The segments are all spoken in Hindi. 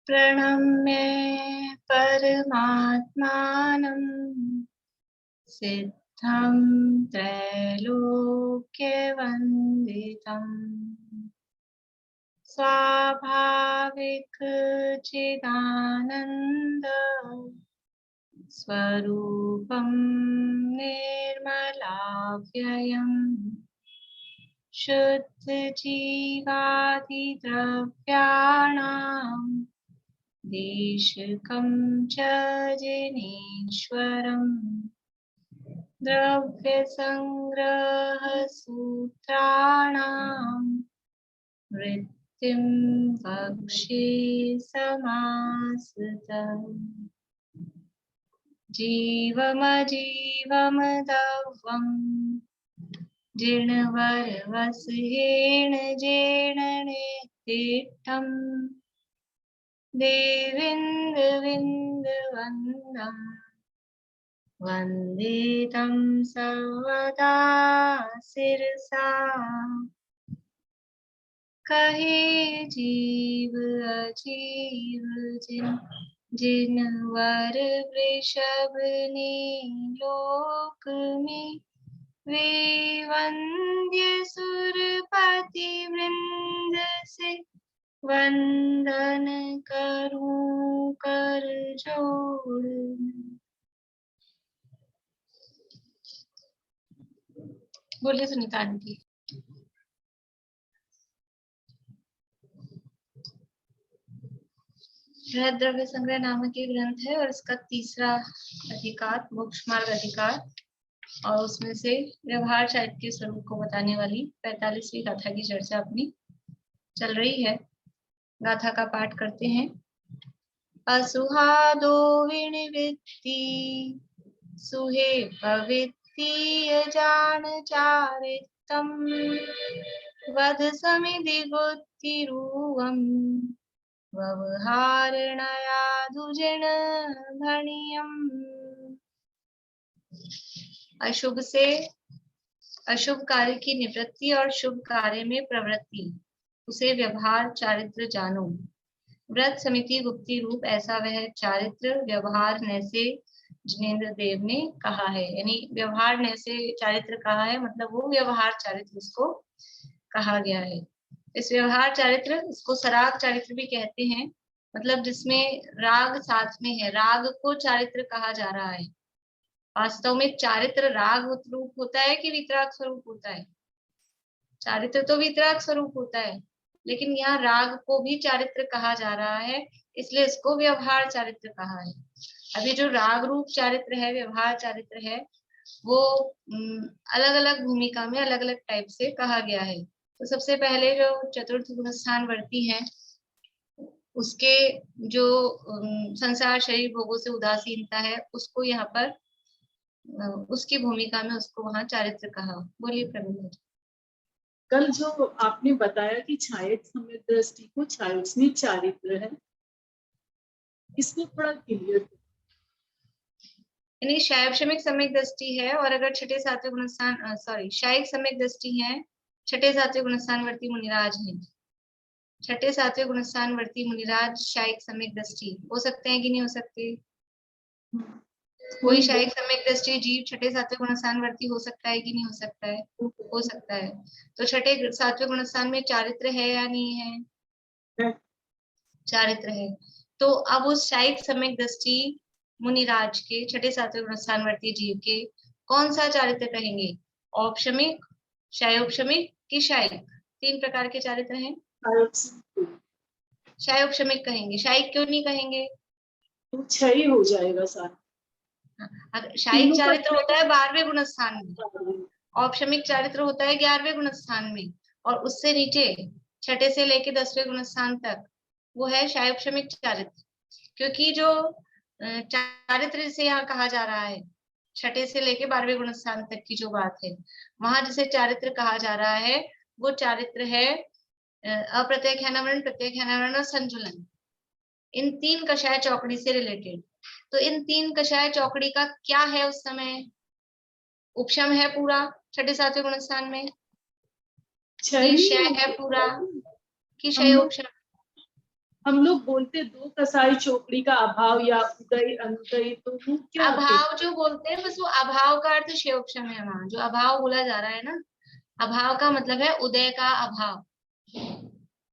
प्रणम्य परमात्मानं सिद्धं त्रैलोक्यवन्दितम् स्वाभाविक चिदानन्द स्वरूपं निर्मलाव्ययम् शुद्ध जीवादिद्रव्याणां देशकं च जिनेश्वरम् द्रव्यसंग्रह सूत्राणां वृत्तिं वक्ष्ये समासतम् जीवमजीवमदव्यम् जीर्णवरवसहेन जीर्णनेत्तिष्ठम् देवीन्द्रविन्दवन्दम् वन्दे तं सर्वदा शिरसा कहे जीव अजीव जिनवर वृषभ ने लोक में वे वंद्य सुरपति वृंद से वंदन करूं कर जोड़। बोलिए सुनीता आंटी। बृहद द्रव्य संग्रह नामक एक ग्रंथ है और इसका तीसरा अधिकार मोक्ष मार्ग अधिकार और उसमें से व्यवहार साहित्य के स्वरूप को बताने वाली 45वीं गाथा की चर्चा अपनी चल रही है। गाथा का पाठ करते हैं। असुहादो विनिवृत्ति सुहे पवित्तीय जान चारितम वध समिधि बुद्धिरूवम व्यवहारणया दुजन भणियम। अशुभ से अशुभ कार्य की निवृत्ति और शुभ कार्य में प्रवृत्ति उसे व्यवहार चारित्र जानो। व्रत समिति गुप्ति रूप ऐसा वह चारित्र व्यवहार नैसे जिनेन्द्र देव ने कहा है। यानी व्यवहार नैसे चारित्र कहा है, मतलब वो व्यवहार चारित्र उसको कहा गया है। इस व्यवहार चारित्र इसको सराग चारित्र भी कहते हैं, मतलब जिसमें राग साथ में है। राग को चारित्र कहा जा रहा है। वास्तव में चारित्र राग रूप होता है कि वितराग स्वरूप होता है? चारित्र तो वितराग स्वरूप होता है, लेकिन यहाँ राग को भी चारित्र कहा जा रहा है, इसलिए इसको व्यवहार चारित्र कहा है। अभी जो राग रूप चारित्र है, व्यवहार चारित्र है, वो अलग अलग भूमिका में अलग अलग टाइप से कहा गया है। तो सबसे पहले जो चतुर्थ गुणस्थान वर्ती है, उसके जो संसार शरीर भोगों से उदासीनता है, उसको यहाँ पर उसकी भूमिका में उसको वहां चारित्र कहा। बोलिए प्रवीण। कल जो आपने बताया कि छायक सम्यक दृष्टि को छायोस्मिक चारित्र है, इसको थोड़ा क्लियर। यानी शायक सम्यक दृष्टि है, और अगर छठे सातवें गुणस्थान शायक सम्यक दृष्टि है, छठे सातवें गुणस्थान वर्ती मुनिराज है। छठे सातवें गुणस्थान वर्ती मुनिराज शायक सम्यक दृष्टि हो सकते हैं कि नहीं हो सकते? कोई शायक सम्यक दृष्टि जीव छठे सातवें गुणस्थान वर्ती हो सकता है कि नहीं हो सकता है? हो सकता है। तो छठे सातवें गुणस्थान में चारित्र है या नहीं है? चारित्र है। तो अब उस शायक सम्यक दृष्टि मुनिराज के छठे सातवें गुणस्थान वर्ती जीव के कौन सा चारित्र कहेंगे? औपशमिक, शायोपशमिक कि शायिक? तीन प्रकार के चारित्र हैं। शायोपशमिक कहेंगे। शायिक क्यों नहीं कहेंगे? तो क्षय हो जाएगा सारा। शायिक चारित्र होता है 12वें गुणस्थान में, औपशमिक चारित्र होता है 11वें गुणस्थान में, और उससे नीचे छठे से लेके 10वें गुणस्थान तक वो है शायोपशमिक चारित्र। क्योंकि जो चारित्र जिसे यहाँ कहा जा रहा है, छठे से लेके 12वें गुणस्थान तक की जो बात है, वहां जिसे चारित्र कहा जा रहा है, वो चारित्र है अप्रत्यय ख्यानावरण, प्रत्यय ख्यानावरण और संजुलन। इन तीन कषाय चौकड़ी से रिलेटेड। तो इन तीन कषाय चौकड़ी का क्या है उस समय? उपशम है पूरा छठे सातवें गुणस्थान में, क्षय है पूरा कि क्षय उपशम? हम लोग बोलते दो कसाई चौकड़ी का अभाव या उदय अनुदय, तो वो क्या अभाव जो बोलते हैं, बस वो अभाव का अर्थ शेयोक्षम है। वहां जो अभाव बोला जा रहा है ना, अभाव का मतलब है उदय का अभाव।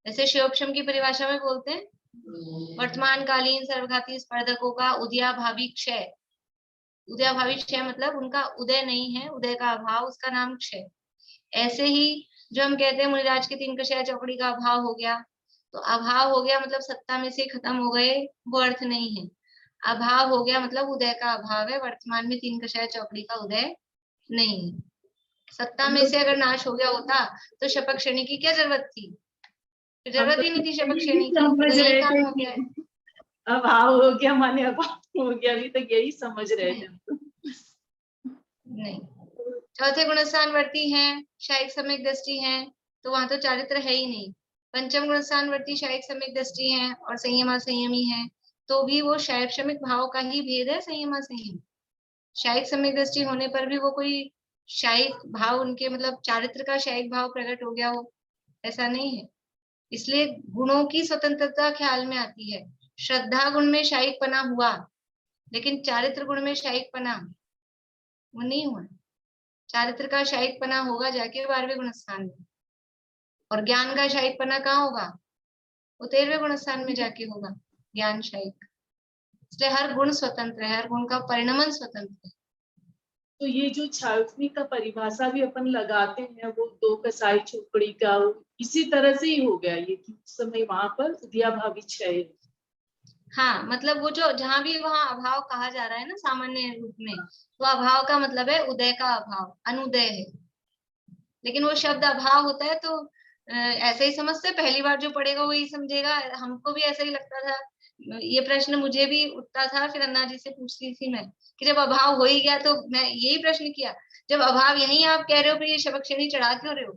जैसे शेयोक्षम की परिभाषा में बोलते हैं वर्तमान कालीन सर्वघाती स्पर्धकों का उदयाभावी क्षय। उदयाभावी क्षय मतलब उनका उदय नहीं है, उदय का अभाव, उसका नाम क्षय। ऐसे ही जो हम कहते हैं मुनिराज के तीन कषाय चौकड़ी का अभाव हो गया, तो अभाव हो गया मतलब सत्ता में से खत्म हो गए, वो अर्थ नहीं है। अभाव हो गया मतलब उदय का अभाव है, वर्तमान में तीन कषाय चौकड़ी का उदय नहीं है। सत्ता हम में से लोग अगर नाश हो गया होता तो शपथ श्रेणी की क्या जरूरत थी? हम जरूरत ही नहीं लोग थी तो शपथ यही श्रेणी की, समझ तो यही रहे थे काम हो कि गया है। अभाव हो गया माने अभाव हो गया, अभी तक यही समझ रहे थे नहीं, हम तो। नहीं। चौथे गुणस्थान वर्ती हैं, शायिक सम्यक दृष्टि हैं, तो वहां तो चारित्र है ही नहीं। पंचम गुणस्थान वर्ती शायिक सम्यक दृष्टि हैं और संयमा संयमी है, तो भी वो शायिक शमिक भाव का ही भेद है, संयमा संयम। शायिक सम्यक दृष्टि होने पर भी वो कोई शायिक भाव उनके मतलब चारित्र का शायिक भाव प्रकट हो गया हो, ऐसा नहीं है। इसलिए गुणों की स्वतंत्रता ख्याल में आती है। श्रद्धा गुण में शायिक पना हुआ, लेकिन चारित्र गुण में शायिक पना वो नहीं हुआ। चारित्र का शायिक पना होगा जाके 12वें गुणस्थान में, और ज्ञान का शायिक पना कहाँ होगा? वो 13वें गुणस्थान में जाके होगा, ज्ञान शायिक। इसलिए हर गुण स्वतंत्र है, हर गुण का परिणमन स्वतंत्र है। तो ये जो छायोस्मी का परिभाषा भी अपन लगाते हैं, वो दो कसाई चौकड़ी का, इसी तरह से ही हो गया ये कि उस समय वहां पर उदयाभावी क्षय। हाँ, मतलब वो जो जहां भी वहां अभाव कहा जा रहा है ना सामान्य रूप में, तो अभाव का मतलब है उदय का अभाव, अनुदय है। लेकिन वो शब्द अभाव होता है तो ऐसे ही समझते, पहली बार जो पढ़ेगा वही समझेगा। हमको भी ऐसा ही लगता था, ये प्रश्न मुझे भी उठता था, फिर अन्ना जी से पूछती थी मैं कि जब अभाव हो ही गया, तो मैं यही प्रश्न किया, जब अभाव यही आप कह रहे हो, फिर ये शबक श्रेणी चढ़ा क्यों रहे हो?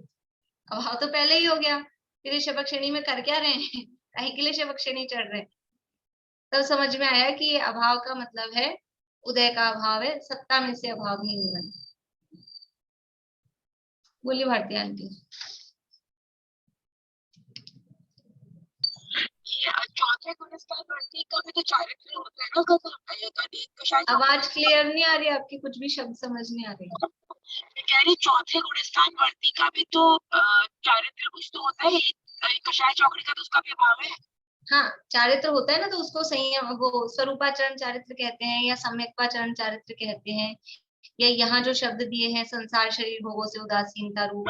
अभाव तो पहले ही हो गया, फिर ये शबक श्रेणी में कर क्या रहे हैं? कहीं के लिए शबक श्रेणी चढ़ रहे हैं? तब समझ में आया कि ये अभाव का मतलब है उदय का अभाव है, सत्ता में से अभाव नहीं हो रहा है। बोलिए भारती आंटी। चौथे गुणस्थान वर्ती का भी तो चारित्र होता है ना, आवाज क्लियर नहीं आ रही आपकी, कुछ भी शब्द समझ नहीं आ रही। मैं कह रही चौथे गुणस्थान वर्ती का भी तो चारित्र कुछ तो होता है, कषाय चौकड़ी का तो उसका भी अभाव है। हाँ, चारित्र होता है ना, तो उसको संयम वो स्वरूपाचरण चारित्र कहते हैं या सम्यक्पाचरण चारित्र कहते हैं, या यहाँ जो शब्द दिए हैं संसार शरीर भोगों से उदासीनता रूप,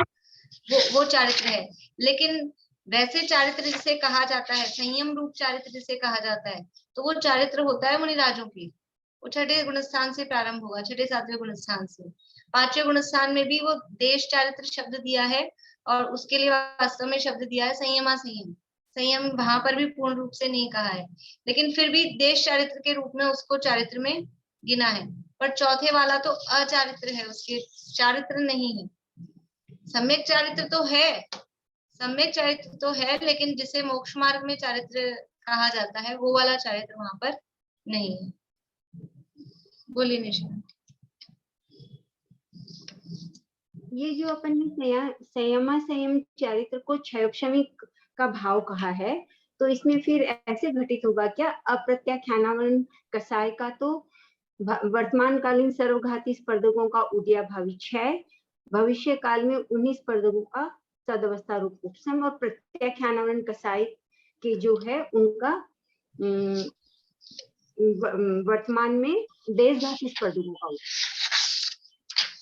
वो चारित्र है। लेकिन वैसे चारित्र जिसे कहा जाता है, संयम रूप चारित्र जिसे कहा जाता है, तो वो चारित्र होता है मुनिराजों की। वो छठे गुणस्थान से प्रारंभ होगा, छठे सातवें गुणस्थान से। पांचवें गुणस्थान में भी वो देश चारित्र शब्द दिया है, और उसके लिए वास्तव में शब्द दिया है संयमा संयम। संयम वहां पर भी पूर्ण रूप से नहीं कहा है, लेकिन फिर भी देश चारित्र के रूप में उसको चारित्र में गिना है। पर चौथे वाला तो अचारित्र है, उसके चारित्र नहीं है। सम्यक चारित्र तो है, सम्यक चारित्र तो है, लेकिन जिसे मोक्ष मार्ग में चारित्र कहा जाता है, वो वाला चारित्र वहां पर नहीं है। बोलिए निशा। ये जो अपन ने संयमा संयम चारित्र को क्षयक्षमिक का भाव कहा है, तो इसमें फिर ऐसे घटित होगा क्या? अप्रत्याख्यानावरण कसाय का तो वर्तमान कालीन सर्वघाती स्पर्धकों का उदयाभावी क्षय, भविष्य काल में 19 स्पर्धकों का सदवस्था रूप उपशम, और प्रत्याख्यानावरण कसाय के जो है उनका वर्तमान में देशघाती स्पर्धकों का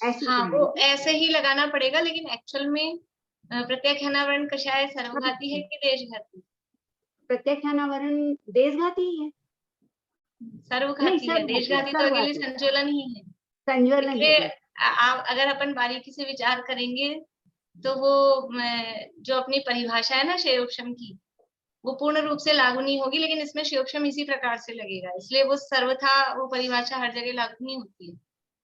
ऐसे। हाँ, वो ऐसे ही लगाना पड़ेगा, लेकिन एक्चुअल में प्रत्याख्यानावरण कषाय सर्वघाती है कि देशघाती? प्रत्याख्यानावरण देशघाती है, सर्वघाती है। देशघाती तो अकेले संज्वलन ही है। संज्वलन है। अगर अपन बारीकी से विचार करेंगे तो वो जो अपनी परिभाषा है ना शेयोक्षम की, वो पूर्ण रूप से लागू नहीं होगी, लेकिन इसमें शेयोक्षम इसी प्रकार से लगेगा, इसलिए वो सर्वथा वो परिभाषा हर जगह लागू नहीं होती है।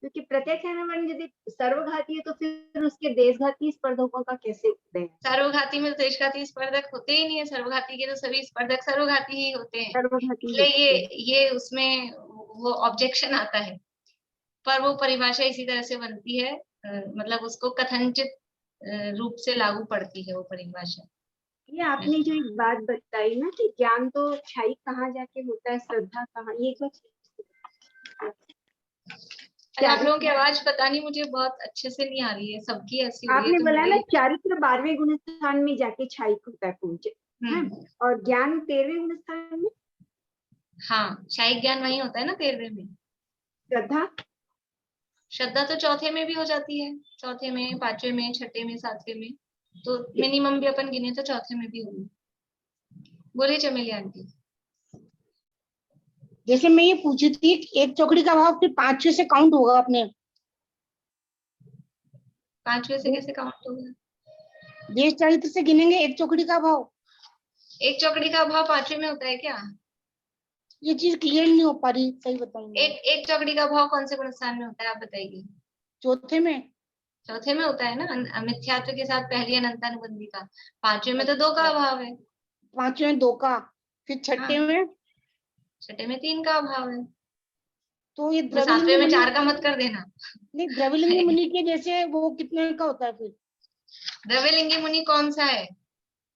क्योंकि प्रत्याख्यानावरण यदि सर्वघाती है तो फिर उसके देशघाती स्पर्धकों का कैसे उदय है? सर्वघाती में देशघाती स्पर्धक होते ही नहीं है, सर्वघाती के तो सभी स्पर्धक सर्वघाती ही होते हैं, सर्वघाती इसलिए ये उसमें वो ऑब्जेक्शन आता है। पर वो परिभाषा इसी तरह से बनती है, मतलब उसको कथनचित रूप से लागू पड़ती है वो परिभाषा। ये आपने जो एक बात बताई ना कि ज्ञान तो क्षाई कहाँ जाके होता है, श्रद्धा कहाँ, ये एक बात अरे आप लोगों की आवाज पता नहीं मुझे बहुत अच्छे से नहीं आ रही है, सबकी ऐसी हो रही है आपने तो बोला ना मेरी। चारित्र 12वें गुण स्थान में जाके क्षाई होता है पहुंचे, हम्म, और ज्ञान 13वें गुण स्थान में, हाँ शाही ज्ञान वही होता है ना 13वें में। श्रद्धा श्रद्धा तो चौथे में भी हो जाती है, चौथे में, पांचवे में, छठे में, सातवें में, तो मिनिमम भी अपन गिने तो चौथे में भी होगी। बोलिए चमेली आंटी। जैसे मैं ये पूछी थी कि एक चौकड़ी का भाव फिर 5 से काउंट होगा अपने, पांचवे से कैसे काउंट होगा? देश चारित्र से गिनेंगे एक चौकड़ी का भाव। एक चौकड़ी का भाव पांचवे में होता है क्या? ये चीज क्लियर नहीं हो पा रही, सही बताऊंगी। एक चौकड़ी का भाव कौन से गुण स्थान में होता है, आप बताइए। चौथे में। चौथे में होता है ना, मिथ्यात्व के साथ पहली अनंतानुबंधी का। पांचवे में तो 2 का अभाव है। 5 में 2 का, फिर छठे हाँ, में, छठे में 3 का अभाव है। तो ये तो द्रविलिंगी सातवें में मुनि, 4 का मत कर देना। नहीं द्रविलिंगी मुनि के जैसे वो कितने का होता है फिर? द्रव्यलिंगी मुनि कौन सा है?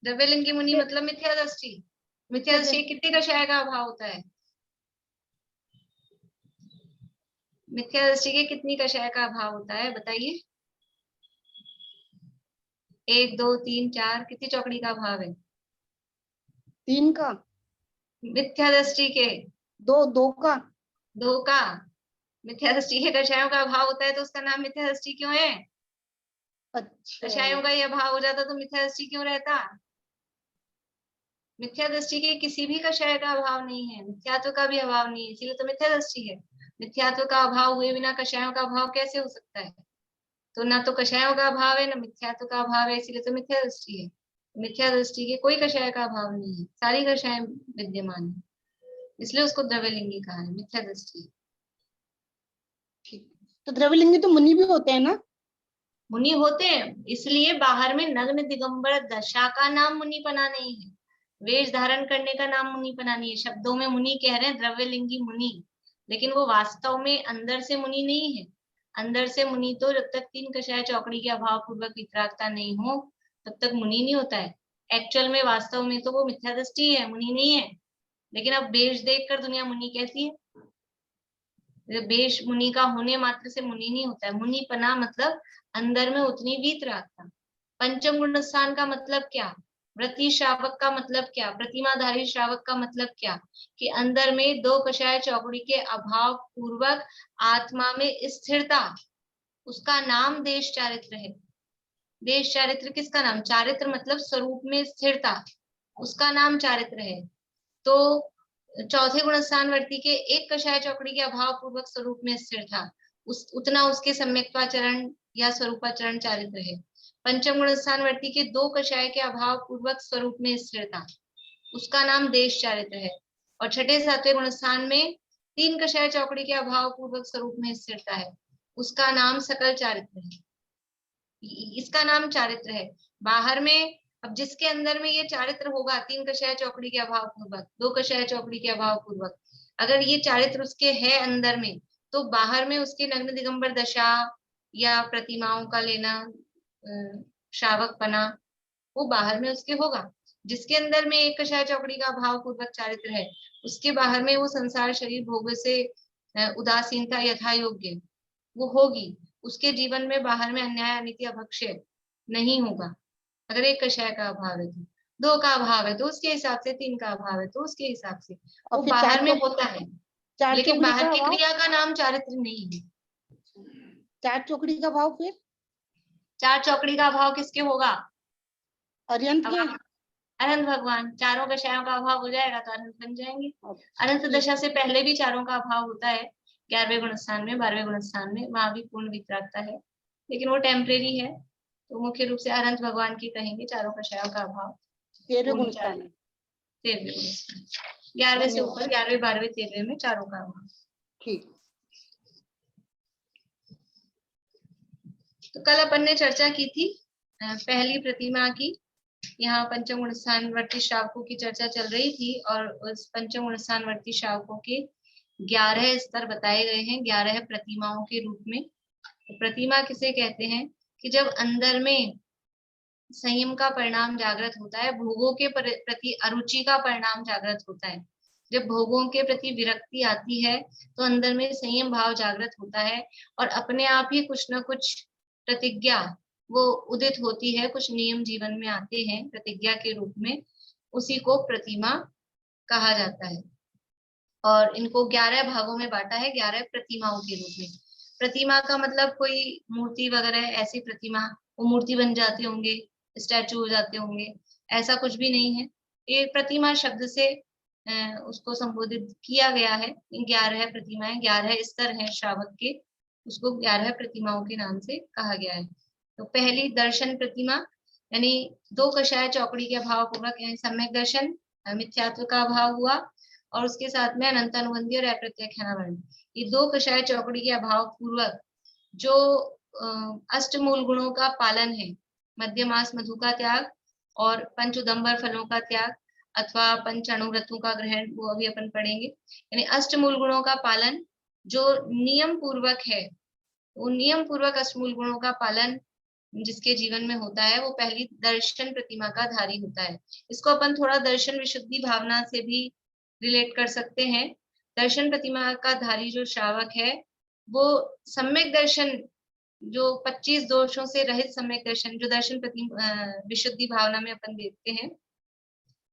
द्रव्यलिंगी मुनि मतलब मिथ्या दृष्टि। मिथ्या दृष्टि कितनी कषाय का अभाव होता है? मिथ्या दृष्टि के कितनी कषाय का अभाव होता है, बताइए। 1 2 3 4, कितनी चौकड़ी का अभाव है 3 का, मिथ्या दृष्टि के? 2 का। 2 का। मिथ्या दृष्टि के कषायों का अभाव होता है तो उसका नाम मिथ्या दृष्टि क्यों है? अच्छा, कषायों का ये अभाव हो जाता तो मिथ्या दृष्टि क्यों रहता? मिथ्या दृष्टि के किसी भी कषाय का अभाव नहीं है, मिथ्यात्व का भी अभाव नहीं है, इसीलिए तो मिथ्या दृष्टि है। मिथ्यात्व का अभाव हुए बिना कषायों का अभाव कैसे हो सकता है? तो ना तो कषायों का अभाव है, ना मिथ्यात्व का अभाव है, इसीलिए तो मिथ्या दृष्टि है। मिथ्या दृष्टि के कोई कषाय का अभाव नहीं है, सारी कषाय विद्यमान है, इसलिए उसको द्रव्यलिंगी कहा है, मिथ्या दृष्टि। ठीक। तो द्रविलिंगी तो मुनि भी होते हैं ना? मुनि होते हैं, इसलिए बाहर में नग्न दिगंबर दशा का नाम मुनिपना नहीं है, वेश धारण करने का नाम मुनिपना नहीं है। शब्दों में मुनि कह रहे हैं, द्रव्यलिंगी मुनि, लेकिन वो वास्तव में अंदर से मुनि नहीं है। अंदर से मुनि तो जब तक 3 कषाय चौकड़ी के अभाव पूर्वक वितरागता नहीं हो तब तक मुनि नहीं होता है। एक्चुअल में वास्तव में तो वो मिथ्या दृष्टि है, मुनि नहीं है, लेकिन अब वेश देखकर दुनिया मुनि कहती है। वेश मुनि का होने मात्र से मुनि नहीं होता है। मुनिपना मतलब अंदर में उतनी वीतरागता। पंचम गुण स्थान का मतलब क्या? व्रती श्रावक का मतलब क्या? प्रतिमाधारी श्रावक का मतलब क्या? कि अंदर में 2 कषाय चौकड़ी के अभाव पूर्वक आत्मा में स्थिरता, उसका नाम देश चारित्र है। देश चारित्र किसका नाम? चारित्र मतलब स्वरूप में स्थिरता, उसका नाम चारित्र है। तो चौथे गुण स्थान वर्ती के 1 कषाय चौकड़ी के अभाव पूर्वक स्वरूप में स्थिर था, उतना उसके सम्यक्त्वाचरण या स्वरूपाचरण चारित्र है। पंचम गुण स्थान वर्ती के 2 कषाय के अभाव पूर्वक स्वरूप में स्थिर था, उसका नाम देश चारित्र है। और छठे सातवें गुण स्थान में 3 कषाय चौकड़ी के अभाव पूर्वक स्वरूप में स्थिरता है, उसका नाम सकल चारित्र है। इसका नाम चारित्र है। बाहर में अब जिसके अंदर में ये चारित्र होगा, 3 कषाय चौकड़ी के अभाव पूर्वक, 2 कषाय चौकड़ी के अभाव पूर्वक, अगर ये चारित्र उसके है अंदर में, तो बाहर में उसके नग्न दिगंबर दशा या प्रतिमाओं का लेना, श्रावक पना, वो बाहर में उसके होगा। जिसके अंदर में 1 कषाय चौकड़ी का अभाव पूर्वक चारित्र है, उसके बाहर में वो संसार शरीर भोग से उदासीनता यथा योग्य वो होगी। उसके जीवन में बाहर में अन्याय अनिति अभक्ष्य नहीं होगा। अगर 1 कषाय का अभाव है तो, 2 का अभाव है तो उसके हिसाब से, 3 का अभाव है तो उसके हिसाब से वो और फिर बाहर में होता है, 4 लेकिन चौकड़ी बाहर का की भाव, क्रिया का नाम चारित्र नहीं है। 4 चौकड़ी का भाव फिर 4 चौकड़ी का अभाव किसके होगा? अरिहंत अब के। आप अनंत भगवान, चारों कषायों का अभाव हो जाएगा तो अनंत बन जाएंगे। अनंत ठीक। दशा से पहले भी चारों का अभाव होता है, 11वें गुण स्थान में, 12वें गुण स्थान में, वहां भी पूर्ण वितरागता है, लेकिन वो टेम्परेरी है। तो मुख्य रूप से अनंत भगवान की कहेंगे चारों कषायों का अभाव 13वें गुण पूर्ण स्थान है। 13वें गुण स्थान, 11वें से ऊपर, 11वें 12वें 13वें में चारों का अभाव। ठीक। तो कल अपन ने चर्चा की थी पहली प्रतिमा की। यहाँ पंचम गुण स्थान वर्ती श्रावकों की चर्चा चल रही थी, और उस पंचम गुण स्थान वर्ती श्रावकों के 11 स्तर बताए गए हैं, 11 प्रतिमाओं के रूप में। तो प्रतिमा किसे कहते हैं? कि जब अंदर में संयम का परिणाम जागृत होता है, भोगों के प्रति अरुचि का परिणाम जागृत होता है। जब भोगों के प्रति विरक्ति आती है तो अंदर में संयम भाव जागृत होता है और अपने आप ही कुछ न कुछ प्रतिज्ञा वो उदित होती है, कुछ नियम जीवन में आते हैं प्रतिज्ञा के रूप में, उसी को प्रतिमा कहा जाता है। और इनको 11 भागों में बांटा है, 11 प्रतिमाओं के रूप में। प्रतिमा का मतलब कोई मूर्ति वगैरह ऐसी प्रतिमा, वो मूर्ति बन जाते होंगे, स्टैचू हो जाते होंगे, ऐसा कुछ भी नहीं है। ये प्रतिमा शब्द से उसको संबोधित किया गया है। 11 प्रतिमाएं, 11 स्तर हैं श्रावक के, उसको 11 प्रतिमाओं के नाम से कहा गया है। तो पहली दर्शन प्रतिमा, यानी दो कषाय चौकड़ी के अभाव पूर्वक, यानी सम्यक दर्शन, मिथ्यात्व का अभाव हुआ, और उसके साथ में अनंत अनुबंधी और अप्रत्याख्यानावरण, ये दो कषाय चौकड़ी के अभाव पूर्वक जो अष्टमूल गुणों का पालन है, मध्यमास मधु का त्याग और पंच उदंबर फलों का त्याग अथवा पंच अणुव्रतों का ग्रहण, वो अभी अपन पढ़ेंगे। यानी अष्टमूल गुणों का पालन जो नियम पूर्वक है, वो नियम पूर्वक अष्टमूल गुणों का पालन जिसके जीवन में होता है, वो पहली दर्शन प्रतिमा का धारी होता है। इसको अपन थोड़ा दर्शन विशुद्धि भावना से भी रिलेट कर सकते हैं। दर्शन प्रतिमा का धारी जो श्रावक है, वो सम्यक दर्शन, जो 25 दोषों से रहित सम्यक दर्शन, जो दर्शन विशुद्धि भावना में अपन देखते हैं,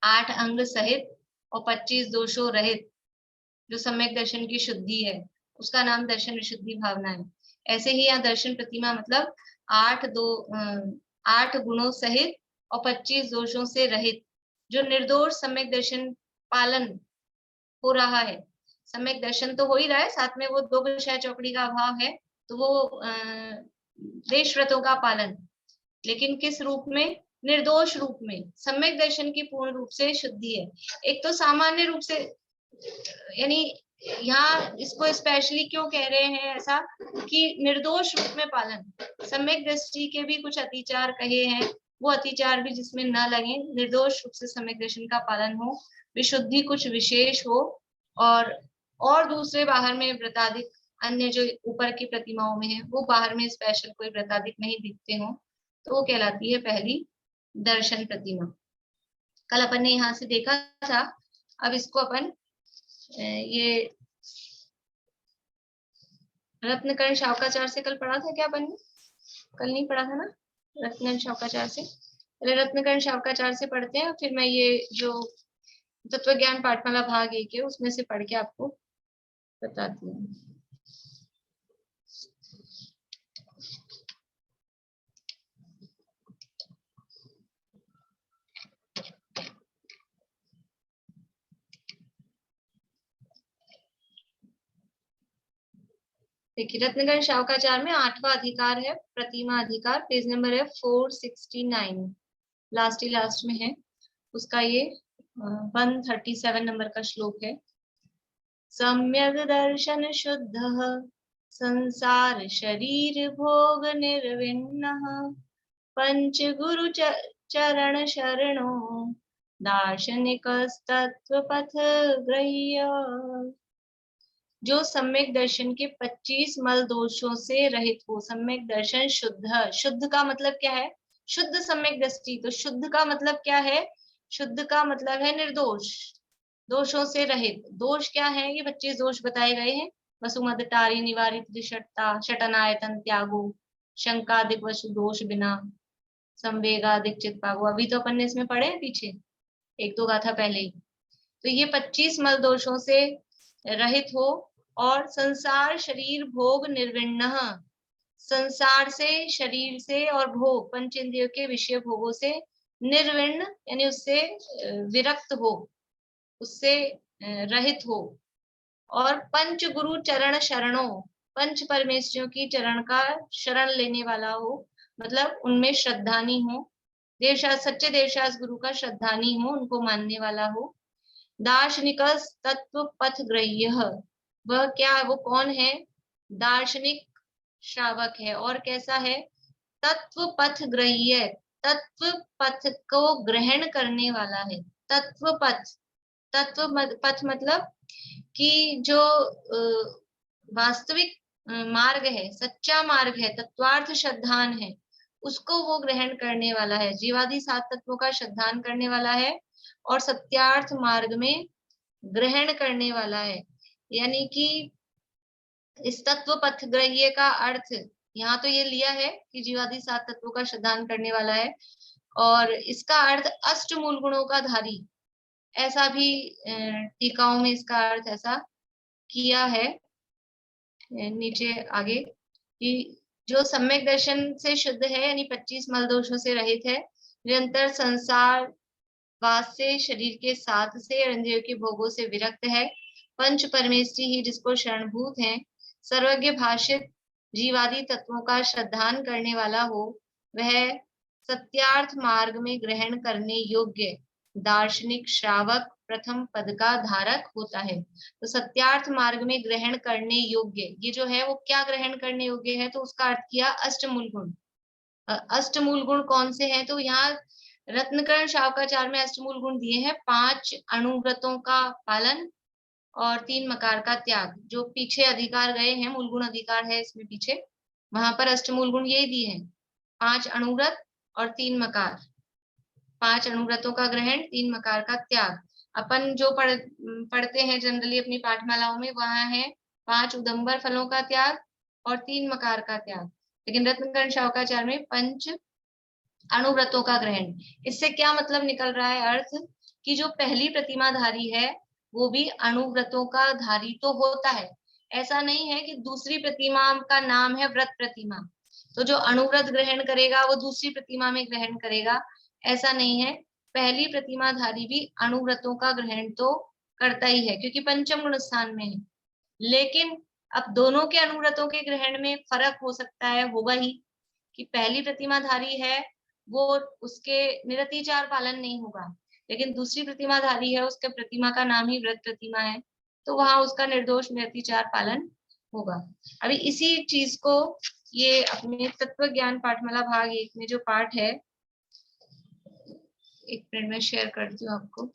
8 अंग सहित और 25 दोषों रहित जो सम्यक दर्शन की शुद्धि है, उसका नाम दर्शन विशुद्धि भावना है। ऐसे ही यहाँ दर्शन प्रतिमा मतलब 8 गुणों सहित और 25 दोषों से रहित जो निर्दोष सम्यक दर्शन पालन हो रहा है। सम्यक दर्शन तो हो ही रहा है, साथ में वो दो कषाय चौकड़ी का अभाव है, तो वो देश व्रतों का पालन, लेकिन किस रूप में? निर्दोष रूप में। सम्यक दर्शन की पूर्ण रूप से शुद्धि है। एक तो सामान्य रूप से, यानी यहाँ इसको स्पेशली क्यों कह रहे हैं ऐसा कि निर्दोष रूप में पालन, सम्यक दृष्टि के भी कुछ अतिचार कहे हैं, वो अतिचार भी जिसमें न लगे, निर्दोष रूप से सम्यक दर्शन का पालन हो, विशुद्धि कुछ विशेष हो, और दूसरे बाहर में व्रताधिक अन्य जो ऊपर की प्रतिमाओं में है, वो बाहर में स्पेशल कोई व्रताधिक नहीं दिखते हो, तो वो कहलाती है पहली दर्शन प्रतिमा। कल अपन ने यहाँ से देखा था, अब इसको अपन ये रत्नकर्ण शावकाचार से कल पढ़ा था क्या अपन ने? कल नहीं पढ़ा था ना रत्नकर्ण शावकाचार से। रत्नकर्ण शावकाचार से पढ़ते हैं, फिर मैं ये जो तत्व ज्ञान पाठमाला भाग 1 है उसमें से पढ़ के आपको बताती हूँ। देखिए, रत्नकर्ण शावकाचार में 8वां अधिकार है प्रतिमा अधिकार, पेज नंबर है 469, लास्ट ही लास्ट में है उसका, ये 137 नंबर का श्लोक है। सम्यक दर्शन शुद्ध संसार शरीर भोग निर्विण्णः पंच गुरु चरण शरणो दार्शनिकस्तत्व पथ ग्रह्य। जो सम्यक दर्शन के 25 मल दोषों से रहित हो, सम्यक दर्शन शुद्ध, शुद्ध का मतलब क्या है? शुद्ध सम्यक दृष्टि, तो शुद्ध का मतलब क्या है? शुद्ध का मतलब है निर्दोष, दोषों से रहित। दोष क्या है? ये 25 दोष बताए गए हैं। वसुमद टारी निवारित दिशटता शटनायतन त्यागो शंकादिक वसु दोष बिना संवेगादिक चित्पागो। अभी तो अपन ने इसमें पढ़े हैं पीछे 1-2 गाथा पहले ही। तो ये 25 मल दोषों से रहित हो और संसार शरीर भोग निर्विण्ण, संसार से, शरीर से और भोग पंच इंद्रियों के विषय भोगों से निर्विण्ण, यानी उससे विरक्त हो, उससे रहित हो, और पंच गुरु चरण शरणों, पंच परमेश्वरों की चरण का शरण लेने वाला हो, मतलब उनमें श्रद्धानी हो, देवशास्त्र सच्चे देवशास्त्र गुरु का श्रद्धानी हो, उनको मानने वाला हो। दार्शनिक तत्व पथ ग्रह्य, वह क्या है? वो कौन है? दार्शनिक श्रावक है। और कैसा है? तत्व पथ ग्रह्य, तत्व पथ को ग्रहण करने वाला है। तत्व पथ, तत्व पथ मतलब कि जो वास्तविक मार्ग है, सच्चा मार्ग है, तत्वार्थ श्रद्धान है, उसको वो ग्रहण करने वाला है, जीवादि 7 तत्वों का श्रद्धान करने वाला है और सत्यार्थ मार्ग में ग्रहण करने वाला है। यानी कि इस तत्व पथ ग्रह्य का अर्थ यहाँ तो ये लिया है कि जीवादि 7 तत्वों का श्रद्धान करने वाला है, और इसका अर्थ अष्ट मूल गुणों का धारी, ऐसा भी टीकाओं में इसका अर्थ ऐसा किया है नीचे आगे, कि जो सम्यक दर्शन से शुद्ध है, यानी 25 मल दोषों से रहित है, निरंतर संसार वास से, शरीर के साथ से, इंद्रियों के भोगों से विरक्त है, पंच परमेष्टि ही जिसको शरणभूत है, सर्वज्ञ भाषित जीवादि तत्वों का श्रद्धान करने वाला हो, वह सत्यार्थ मार्ग में ग्रहण करने योग्य दार्शनिक श्रावक प्रथम पद का धारक होता है। तो सत्यार्थ मार्ग में ग्रहण करने योग्य, ये जो है वो क्या ग्रहण करने योग्य है, तो उसका अर्थ किया अष्टमूल गुण। अष्टमूल गुण कौन से हैं, तो यहाँ रत्नकर्ण शावकाचार्य में अष्टमूल गुण दिए हैं, 5 अणुव्रतों का पालन और 3 मकार का त्याग। जो पीछे अधिकार गए हैं, मूल गुण अधिकार है इसमें पीछे, वहां पर अष्टमूल गुण यही दिए हैं, 5 अणुव्रत और 3 मकार, 5 अणुव्रतों का ग्रहण, 3 मकार का त्याग। अपन जो पढ़ते हैं जनरली अपनी पाठमालाओं में, वहां है 5 उदंबर फलों का त्याग और 3 मकार का त्याग, लेकिन रत्नकर्ण शावकाचार्य में 5 अणुव्रतों का ग्रहण। इससे क्या मतलब निकल रहा है अर्थ, कि जो पहली प्रतिमाधारी है वो भी अणुव्रतों का धारी तो होता है, ऐसा नहीं है कि दूसरी प्रतिमा का नाम है व्रत प्रतिमा, तो जो अणुव्रत ग्रहण करेगा वो दूसरी प्रतिमा में ग्रहण करेगा, ऐसा नहीं है। पहली प्रतिमाधारी भी अणुव्रतों का ग्रहण तो करता ही है, क्योंकि पंचम गुण स्थान में है, लेकिन अब दोनों के अणुव्रतों के ग्रहण में फर्क हो सकता है, होगा ही, कि पहली प्रतिमाधारी है वो उसके निरतिचार पालन नहीं होगा, लेकिन दूसरी प्रतिमाधारी है उसके प्रतिमा का नाम ही व्रत प्रतिमा है, तो वहां उसका निर्दोष निरतिचार पालन होगा। अभी इसी चीज को ये अपने तत्व ज्ञान पाठमाला भाग 1 में जो पाठ है, एक मिनट में शेयर करती हूँ आपको।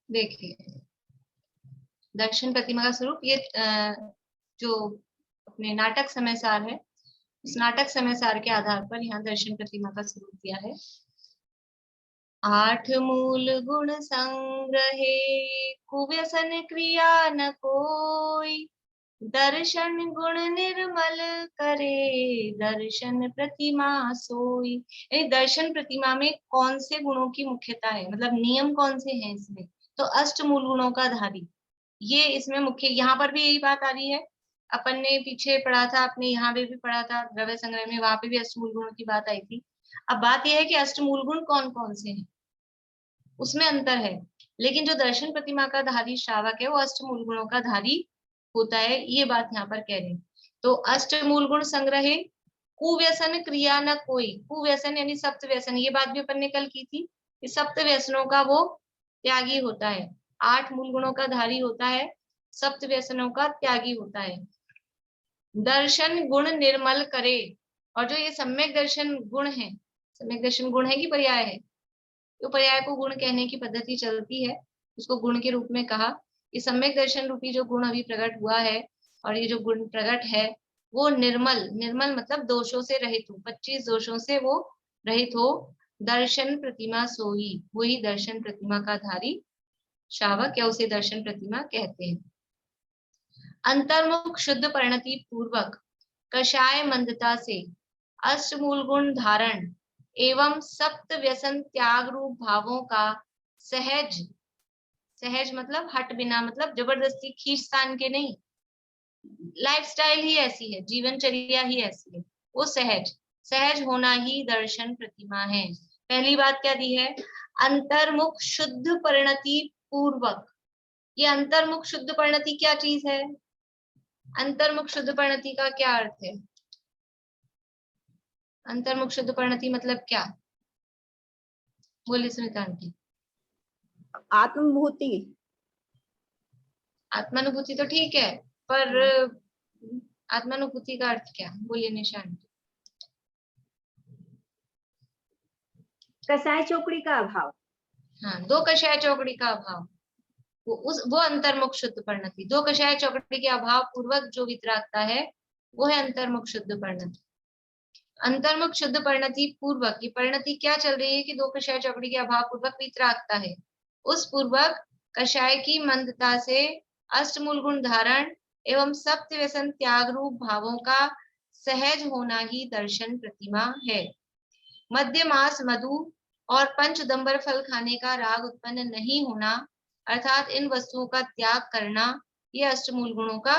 देखिए, दर्शन प्रतिमा का स्वरूप, ये जो अपने नाटक समय सार है, उस नाटक समय सार के आधार पर यहाँ दर्शन प्रतिमा का स्वरूप दिया है। 8 मूल गुण संग्रहे, कुव्यसन क्रिया न कोई, दर्शन गुण निर्मल करे, दर्शन प्रतिमा सोई। यानी दर्शन प्रतिमा में कौन से गुणों की मुख्यता है, मतलब नियम कौन से हैं इसमें, तो अष्ट मूल गुणों का धारी, ये इसमें मुख्य। यहाँ पर भी यही बात आ रही है, अपन ने पीछे पढ़ा था, आपने यहाँ पे भी पढ़ा था द्रव्य संग्रह में, वहां पे भी अष्टमूल गुणों की बात आई थी। अब बात यह है कि अष्टमूल गुण कौन कौन से हैं, उसमें अंतर है, लेकिन जो दर्शन प्रतिमा का धारी श्रावक है वो अष्टमूल गुणों का धारी होता है, ये बात यहाँ पर कह रहे हैं। तो अष्टमूल गुण संग्रहे, कुव्यसन क्रिया न कोई, कुव्यसन यानी सप्त व्यसन, ये बात भी अपन ने कल की थी, कि सप्त व्यसनों का वो त्यागी होता है, 8 मूल गुणों का धारी होता है, सप्त व्यसनों का त्यागी होता है। दर्शन गुण निर्मल करे, और जो ये सम्यक दर्शन गुण है, सम्यक दर्शन गुण है कि पर्याय है, तो पर्याय को गुण कहने की पद्धति चलती है, उसको गुण के रूप में कहा। ये सम्यक दर्शन रूपी जो गुण अभी प्रकट हुआ है, और ये जो गुण प्रकट है वो निर्मल, निर्मल मतलब दोषों से रहित हो, 25 दोषों से वो रहित हो, दर्शन प्रतिमा सोई, वही दर्शन प्रतिमा का धारी श्रावक, या उसे दर्शन प्रतिमा कहते हैं। अंतर्मुख शुद्ध परिणति पूर्वक, कषाय मंदता से, अष्टमूल गुण धारण एवं सप्त व्यसन त्याग रूप भावों का सहज, सहज मतलब हट बिना, मतलब जबरदस्ती खींच तान के नहीं, लाइफस्टाइल ही ऐसी है, जीवनचर्या ही ऐसी है, वो सहज सहज होना ही दर्शन प्रतिमा है। पहली बात क्या दी है, अंतर्मुख शुद्ध परिणति पूर्वक। ये अंतर्मुख शुद्ध परिणति क्या चीज है? अंतर्मुख शुद्ध परिणति का क्या अर्थ है? अंतर्मुख शुद्ध परिणति मतलब क्या? बोलिए सुनीता आंटी। आत्मभूति। आत्मानुभूति तो ठीक है, पर आत्मानुभूति का अर्थ क्या? बोलिए निशा आंटी। कसाय चौकड़ी का अभाव। हाँ, दो कषाय चौकड़ी का अभाव, वो अंतर्मुख शुद्ध परिणति। दो कषाय चौकड़ी के अभाव पूर्वक जो वितरागता है वो है अंतर्मुख शुद्ध परिणति। अंतर्मुख शुद्ध परिणति पूर्वक की परिणति क्या चल रही है कि दो कषाय चौकड़ी के अभाव पूर्वक वितरागता है। उस पूर्वक कषाय की मंदता से अष्टमूल गुण धारण एवं सप्त व्यसन त्याग रूप भावों का सहज होना ही दर्शन प्रतिमा है। मध्य मास मधु और पंचदंबर फल खाने का राग उत्पन्न नहीं होना, अर्थात इन वस्तुओं का त्याग करना, ये अष्टमूल गुणों का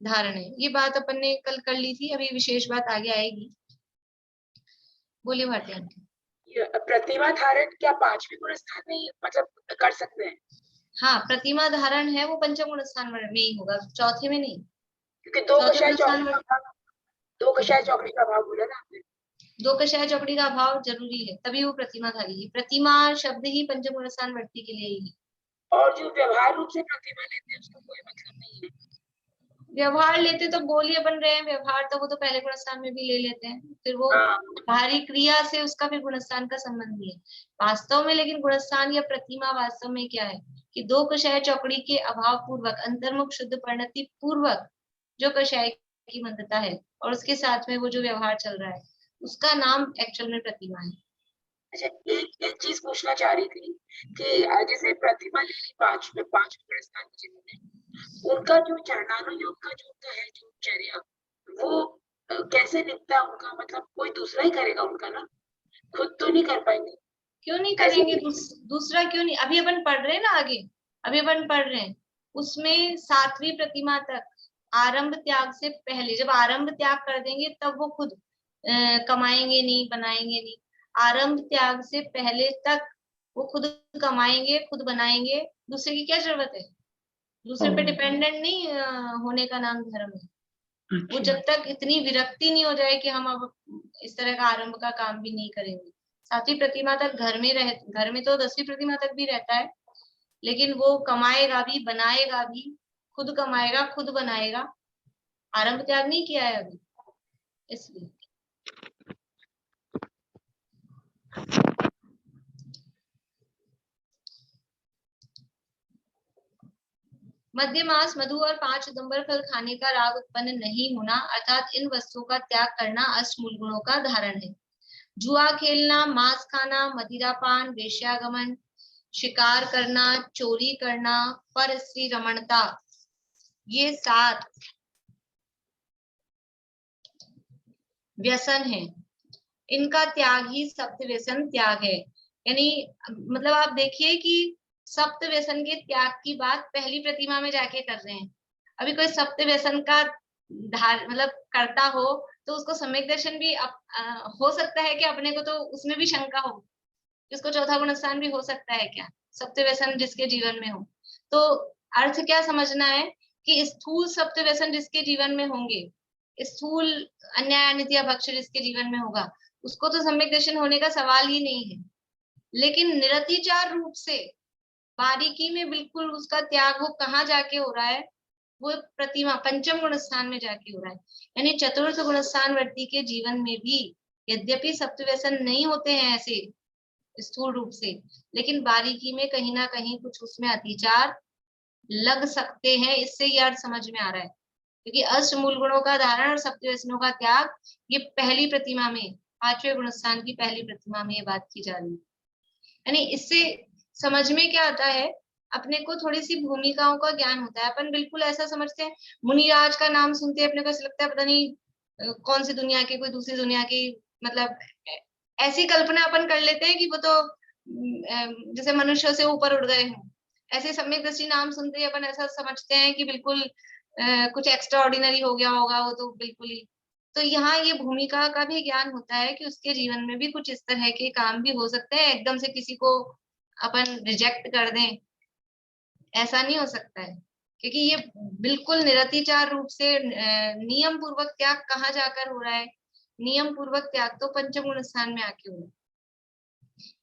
धारण है। ये बात अपन ने कल कर ली थी, अभी विशेष बात आगे आएगी। बोलिए भारती आंटी। प्रतिमा धारण क्या पांचवें गुण स्थान में मतलब कर सकते हैं? हाँ, प्रतिमा धारण है वो पंचम गुण स्थान में ही होगा, चौथे में नहीं। क्योंकि दो चौथे कषाय गुण स्थान में चौकड़ी का भाव बोला ना आपने। दो कषाय चौकड़ी का अभाव जरूरी है, तभी वो प्रतिमाधारी है। प्रतिमा शब्द ही पंचम गुण स्थान व्यक्ति के लिए ही है। और जो व्यवहार रूप से प्रतिमा लेते हैं उसका कोई मतलब नहीं है। व्यवहार लेते तो बोलिए बन रहे हैं, व्यवहार तो वो तो पहले गुणस्थान में भी ले लेते हैं, फिर वो भारी क्रिया से उसका फिर गुणस्थान का संबंध नहीं है वास्तव में। लेकिन गुणस्थान या प्रतिमा वास्तव में क्या है कि दो कषाय चौकड़ी के अभाव पूर्वक अंतर्मुख शुद्ध परिणति पूर्वक जो कषाय की मंदता है और उसके साथ में वो जो व्यवहार चल रहा है, उसका नाम एक्चुअल में प्रतिमा है। अच्छा, एक चीज पूछना चाह रही थी कि जैसे प्रतिमा ले ली पांच गुणस्थान जिन्होंने, उनका जो चरणानुयोग का जो उनका है जो चर्या, वो कैसे निपटा उनका? मतलब कोई दूसरा ही करेगा उनका ना, खुद तो नहीं कर पाएंगे। क्यों नहीं करेंगे? दूसरा क्यों नहीं? अभी अपन पढ़ रहे हैं ना आगे, अभी अपन पढ़ रहे हैं उसमें सातवीं प्रतिमा तक आरंभ त्याग से पहले, जब आरंभ त्याग कर देंगे तब वो खुद कमाएंगे नहीं, बनाएंगे नहीं। आरंभ त्याग से पहले तक वो खुद कमाएंगे, खुद बनाएंगे, दूसरे की क्या जरूरत है? दूसरे पे डिपेंडेंट नहीं होने का नाम धर्म है। वो जब तक इतनी विरक्ति नहीं हो जाए कि हम अब इस तरह का आरंभ का काम भी नहीं करेंगे। सातवीं प्रतिमा तक घर में तो 10वीं प्रतिमा तक भी रहता है, लेकिन वो कमाएगा भी, बनाएगा भी, खुद कमाएगा, खुद बनाएगा। आरंभ त्याग नहीं किया है अभी, इसलिए। मध्य मास मधु और 5 दिसंबर फल खाने का राग उत्पन्न नहीं होना, अर्थात इन वस्तुओं का त्याग करना अष्टमूल गुणों का धारण है। जुआ खेलना, मांस खाना, मदिरापान, वेश्यागमन, शिकार करना, चोरी करना, पर स्त्री रमणता, ये 7 व्यसन है। इनका त्याग ही सप्त व्यसन त्याग है। यानी मतलब आप देखिए कि सप्त व्यसन के त्याग की बात पहली प्रतिमा में जाके कर रहे हैं। अभी कोई सप्त व्यसन का मतलब करता हो तो उसको सम्यक दर्शन भी हो सकता है कि अपने को तो उसमें भी शंका हो, इसको चौथा गुण स्थान भी हो सकता है क्या सप्त व्यसन जिसके जीवन में हो। तो अर्थ क्या समझना है कि स्थूल सप्त व्यसन जिसके जीवन में होंगे, स्थूल अन्याय अनित्य भक्ष जिसके जीवन में होगा, उसको तो सम्यक दर्शन होने का सवाल ही नहीं है। लेकिन निरतिचार रूप से बारीकी में बिल्कुल उसका त्याग वो कहाँ जाके हो रहा है, वो प्रतिमा पंचम गुण स्थान में जाके हो रहा है। यानी चतुर्थ गुण स्थान व्यक्ति के जीवन में भी यद्यपि सप्त व्यसन नहीं होते हैं ऐसे स्थूल रूप से, लेकिन बारीकी में कहीं ना कहीं कुछ उसमें अतिचार लग सकते हैं। इससे यह अर्थ समझ में आ रहा है, क्योंकि अष्टमूल गुणों का धारण और सप्त व्यसनों का त्याग ये पहली प्रतिमा में, 5वें गुण स्थान की पहली प्रतिमा में ये बात की जा रही है। यानी इससे समझ में क्या आता है, अपने को थोड़ी सी भूमिकाओं का ज्ञान होता है। अपन बिल्कुल ऐसा समझते हैं, मुनिराज का नाम सुनते हैं अपने को ऐसा लगता है पता नहीं कौन सी दुनिया के, कोई दूसरी दुनिया की, मतलब ऐसी कल्पना अपन कर लेते हैं कि वो तो जैसे मनुष्य से ऊपर उड़ गए हों। ऐसे सम्यक दृष्टि नाम सुनते ही अपन ऐसा समझते हैं कि बिल्कुल कुछ एक्स्ट्रा ऑर्डिनरी हो गया होगा वो तो बिल्कुल ही। तो यहाँ ये भूमिका का भी ज्ञान होता है कि उसके जीवन में भी कुछ इस तरह के काम भी हो सकते हैं, एकदम से किसी को अपन रिजेक्ट कर दें ऐसा नहीं हो सकता है, क्योंकि ये बिल्कुल निरतिचार रूप से नियम पूर्वक त्याग कहाँ जाकर हो रहा है, नियम पूर्वक त्याग तो पंचम गुण स्थान में आके हो रहा है।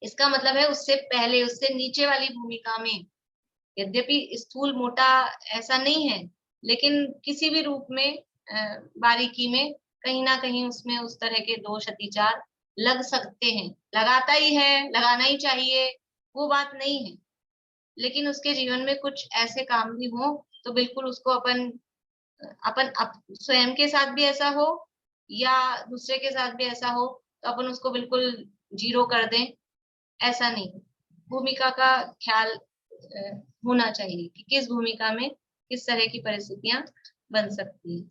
इसका मतलब है उससे पहले, उससे नीचे वाली भूमिका में, यद्यपि स्थूल मोटा ऐसा नहीं है, लेकिन किसी भी रूप में बारीकी में कहीं ना कहीं उसमें उस तरह के दोष अतिचार लग सकते हैं। लगाता ही है, लगाना ही चाहिए, वो बात नहीं है, लेकिन उसके जीवन में कुछ ऐसे काम भी हो तो बिल्कुल उसको अपन स्वयं के साथ भी ऐसा हो या दूसरे के साथ भी ऐसा हो तो अपन उसको बिल्कुल जीरो कर दें, ऐसा नहीं। भूमिका का ख्याल होना चाहिए कि किस भूमिका में किस तरह की परिस्थितियां बन सकती हैं।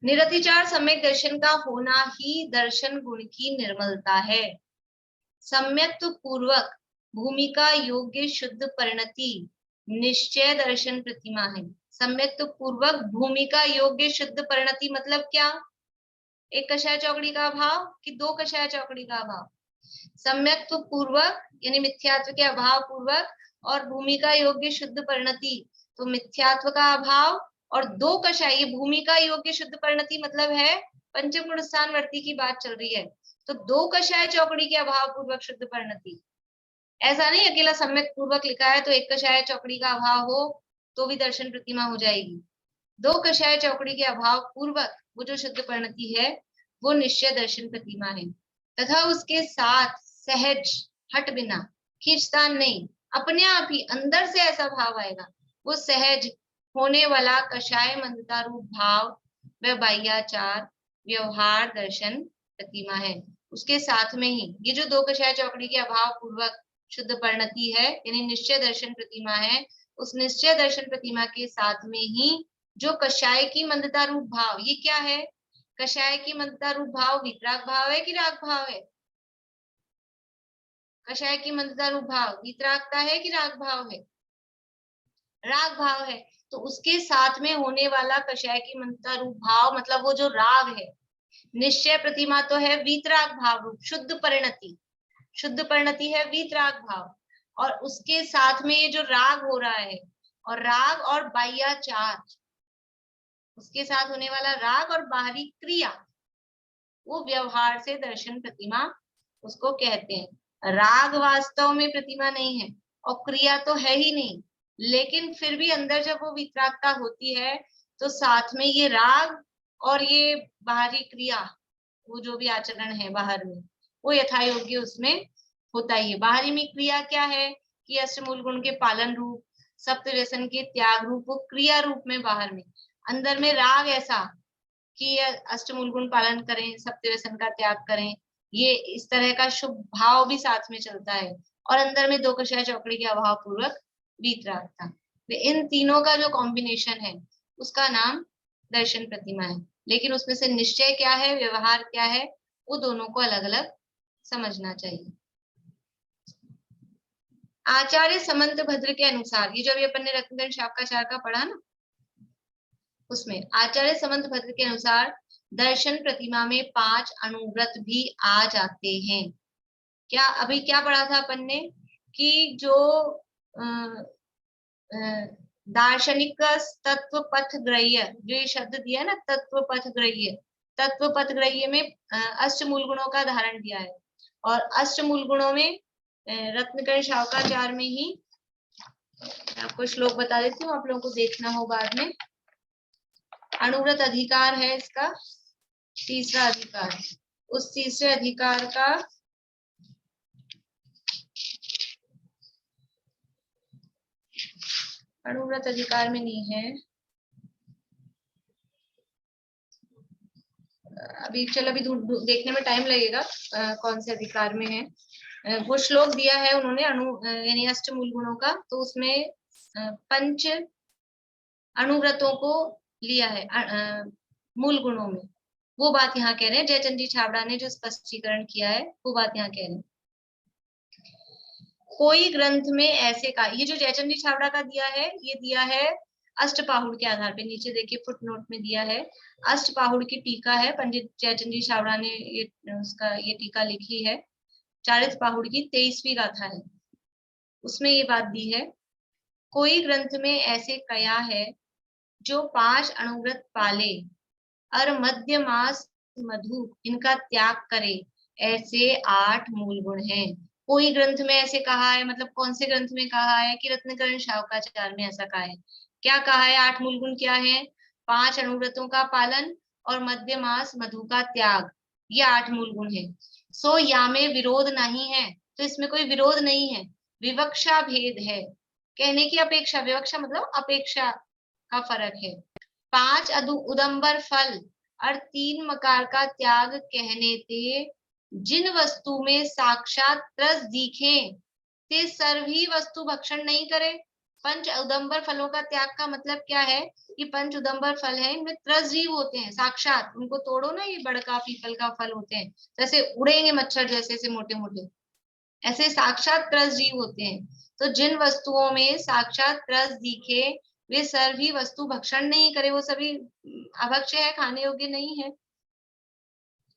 निरतिचार सम्यक दर्शन का होना ही दर्शन गुण की निर्मलता है। सम्यक पूर्वक भूमिका योग्य शुद्ध परिणति निश्चय दर्शन प्रतिमा है। सम्यक पूर्वक भूमिका योग्य शुद्ध परिणति मतलब क्या? एक कषाय चौकड़ी का अभाव कि दो कषाय चौकड़ी का अभाव? सम्यक पूर्वक यानी मिथ्यात्व के अभाव पूर्वक, और भूमिका योग्य शुद्ध परिणति तो मिथ्यात्व का अभाव और दो कषाय। ये भूमिका योग्य शुद्ध परिणति मतलब है पंचम गुण स्थान वर्ती की बात चल रही है, तो दो कषाय चौकड़ी के अभाव पूर्वक शुद्ध परिणति। ऐसा नहीं अकेला सम्यक पूर्वक लिखा है तो एक कषाय चौकड़ी का अभाव हो तो भी दर्शन प्रतिमा हो जाएगी। दो कषाय चौकड़ी के अभाव पूर्वक वो जो शुद्ध परिणति है वो निश्चय दर्शन प्रतिमा है, तथा उसके साथ सहज हट बिना, खींचतान नहीं, अपने आप ही अंदर से ऐसा भाव आएगा, वो सहज होने वाला कषाय मंदता रूप भाव व बाह्याचार व्यवहार दर्शन प्रतिमा है। उसके साथ में ही ये जो दो कषाय चौकड़ी के अभाव पूर्वक शुद्ध परिणति है यानी निश्चय दर्शन प्रतिमा है, उस निश्चय दर्शन प्रतिमा के साथ में ही जो कषाय की मंदता रूप भाव, ये क्या है? कषाय की मंदता रूप भाव वीतराग भाव है कि राग भाव है? कषाय की मंदता रूप भाव वीतरागता है कि राग भाव है? राग भाव है। तो उसके साथ में होने वाला कषाय की मंदता रूप भाव मतलब वो जो राग है, निश्चय प्रतिमा तो है वीतराग भाव रूप शुद्ध परिणति, शुद्ध परिणति है वीतराग भाव, और उसके साथ में ये जो राग हो रहा है, और राग और बाह्याचार, उसके साथ होने वाला राग और बाहरी क्रिया, वो व्यवहार से दर्शन प्रतिमा उसको कहते हैं। राग वास्तव में प्रतिमा नहीं है और क्रिया तो है ही नहीं, लेकिन फिर भी अंदर जब वो वितरागता होती है तो साथ में ये राग और ये बाहरी क्रिया, वो जो भी आचरण है बाहर में, वो यथा योग्य उसमें होता ही है। बाहरी में क्रिया क्या है कि अष्टमूल गुण के पालन रूप, सप्त व्यसन के त्याग रूप, वो क्रिया रूप में बाहर में। अंदर में राग ऐसा कि अष्टमूल गुण पालन करें, सप्त व्यसन का त्याग करें, ये इस तरह का शुभ भाव भी साथ में चलता है, और अंदर में दो कषाय चौकड़ी के अभाव पूर्वक वीतरागता। इन तीनों का जो कॉम्बिनेशन है उसका नाम दर्शन प्रतिमा है। लेकिन उसमें से निश्चय क्या है, व्यवहार क्या है, वो दोनों को अलग अलग समझना चाहिए। आचार्य समंत भद्र के अनुसार, ये जो अभी अपन ने रत्नगंज शाखाचार का पढ़ा ना, उसमें आचार्य समंत भद्र के अनुसार दर्शन प्रतिमा में 5 अनुव्रत भी आ जाते हैं। क्या अभी क्या पढ़ा था अपन ने कि जो दार्शनिक तत्व पथ ग्रह्य, जो ये शब्द दिया ना तत्व पथ ग्रह्य, तत्व पथ ग्रह्य में अष्टमूल गुणों का धारण दिया है, और अष्टमूल गुणों में रत्नकर्ण शाखाचार में ही आपको श्लोक बता देती हूँ, आप लोगों को देखना हो बाद में। अनुव्रत अधिकार है इसका तीसरा अधिकार, उस तीसरे अधिकार का अनुव्रत अधिकार में नहीं है अभी, चलो अभी देखने में टाइम लगेगा कौन से अधिकार में है। वो श्लोक दिया है उन्होंने यानी अष्टमूल गुणों का, तो उसमें 5 अनुव्रतों को लिया है मूल गुणों में, वो बात यहाँ कह रहे हैं। जयचंद जी छाबड़ा ने जो स्पष्टीकरण किया है वो बात यहाँ कह रहे हैं। कोई ग्रंथ में ऐसे का, ये जो जयचंद्री छाबड़ा का दिया है, ये दिया है अष्टपाहुड़ के आधार पे, नीचे देखिए फुटनोट में दिया है, अष्टपाहुड़ की टीका है, पंडित जयचंद्री छाबड़ा ने ये टीका लिखी है, चारित्र पाहुड़ की 23वीं गाथा है, उसमें ये बात दी है, कोई ग्रंथ में ऐसे कया है जो 5 अणुव्रत पाले और मध्य मास मधु इनका त्याग करे, ऐसे 8 मूल गुण हैं। कोई ग्रंथ में ऐसे कहा है, मतलब कौन से ग्रंथ में कहा है? कि रत्नकरण शावकाचार्य में ऐसा कहा है। क्या कहा है? 8 मूल गुण क्या है? 5 अणुव्रतों का पालन और मध्य मास मधु का त्याग, ये 8 मूल गुण है। सो या में विरोध नहीं है, तो इसमें कोई विरोध नहीं है, विवक्षा भेद है, कहने की अपेक्षा, विवक्षा मतलब अपेक्षा का फर्क है। 5 उदंबर फल और 3 मकार का त्याग कहने ते, जिन वस्तु में साक्षात रस दिखे ते सर्वी वस्तु भक्षण नहीं करे। पंच उदंबर फलों का त्याग का मतलब क्या है? कि पंच उदंबर फल है, इनमें त्रस जीव होते हैं, साक्षात उनको तोड़ो ना, ये बड़का पीपल का फल होते हैं, जैसे उड़ेंगे मच्छर जैसे मोटे मोटे, ऐसे साक्षात त्रस जीव होते हैं। तो जिन वस्तुओं में साक्षात त्रस दिखे वे सर्वी वस्तु भक्षण नहीं करे, वो सभी अभक्ष्य है, खाने योग्य नहीं है।